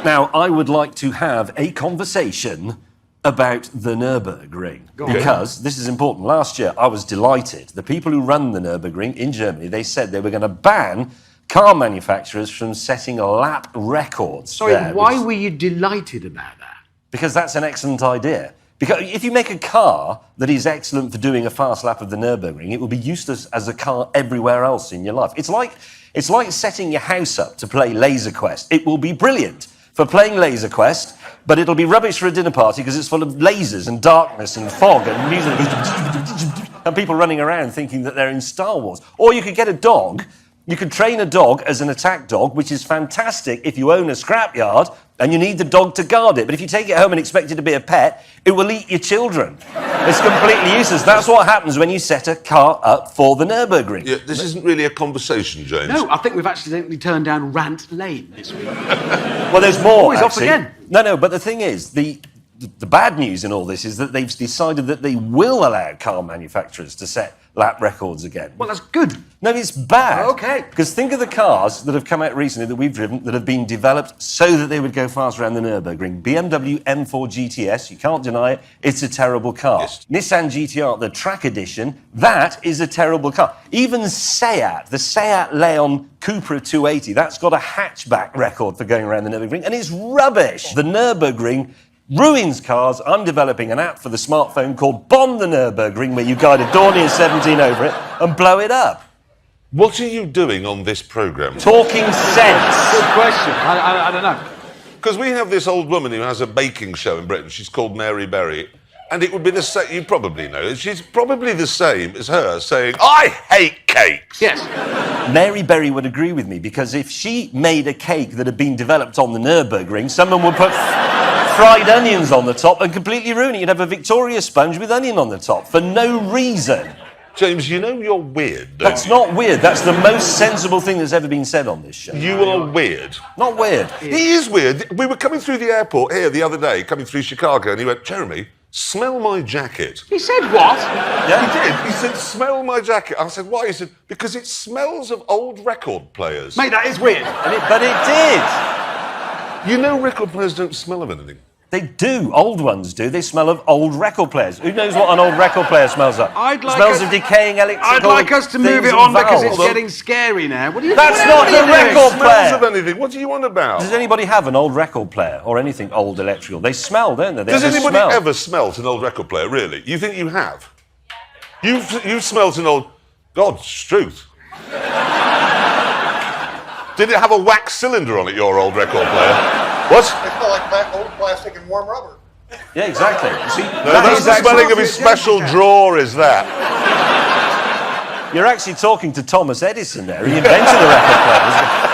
Now, I would like to have a conversation about the Nurburgring, because this is important. Last year, I was delighted. The people who run the Nurburgring in Germany, they said they were going to ban car manufacturers from setting lap records. Sorry, why were you delighted about that? Because that's an excellent idea. Because if you make a car that is excellent for doing a fast lap of the Nurburgring, it will be useless as a car everywhere else in your life. It's like setting your house up to play Laser Quest. It will be brilliant for playing Laser Quest, but it'll be rubbish for a dinner party because it's full of lasers and darkness and fog and music and people running around thinking that they're in Star Wars. Or you could get a dog. You could train a dog as an attack dog, which is fantastic if you own a scrapyard and you need the dog to guard it. But if you take it home and expect it to be a pet, it will eat your children. It's completely useless. That's what happens when you set a car up for the Nurburgring. Yeah, this isn't really a conversation, James. No, I think we've accidentally turned down Rant Lane this week. Well, there's more, he's off again. No, but the thing is, the bad news in all this is that they've decided that they will allow car manufacturers to set lap records again. Well, that's good. No, it's bad. OK. Because think of the cars that have come out recently that we've driven that have been developed so that they would go fast around the Nürburgring. BMW M4 GTS, you can't deny it, it's a terrible car. Yes. Nissan GTR, the track edition, that is a terrible car. Even Seat, the Seat Leon Cupra 280, that's got a hatchback record for going around the Nürburgring, and it's rubbish. The Nürburgring ruins cars. I'm developing an app for the smartphone called Bomb the Nürburgring, where you guide a Dornier 17 over it and blow it up. What are you doing on this programme? Talking sense. Good question. I don't know. Because we have this old woman who has a baking show in Britain. She's called Mary Berry. And it would be the same, you probably know, she's probably the same as her saying, I hate cakes. Yes. Mary Berry would agree with me, because if she made a cake that had been developed on the Nürburgring, someone would put fried onions on the top and completely ruin it. You'd have a Victoria sponge with onion on the top for no reason. James, you know you're weird, don't That's you? not weird. That's the most sensible thing that's ever been said on this show. You are weird. Not weird. He is weird. We were coming through the airport here the other day, coming through Chicago, and he went, Jeremy, smell my jacket. He said what? Yeah. He did. He said, smell my jacket. I said, why? He said, because it smells of old record players. Mate, that is weird. But it did. You know record players don't smell of anything. They do. Old ones do. They smell of old record players. Who knows what an old record player smells of? Smells of decaying electrical I'd like us to move things it on and because valves. it's getting scary now. What are you That's what not are the you doing? record player. Smells of anything. What do you want about? Does anybody have an old record player or anything old electrical? They smell, don't they? Does anybody ever smelt an old record player, really? You think you have? You've smelt an old... God's truth. Did it have a wax cylinder on it, your old record player? What? They smell like old plastic and warm rubber. Yeah, exactly. See, No, that's the smelling of his special drawer, is that? You're actually talking to Thomas Edison there. He invented the record player.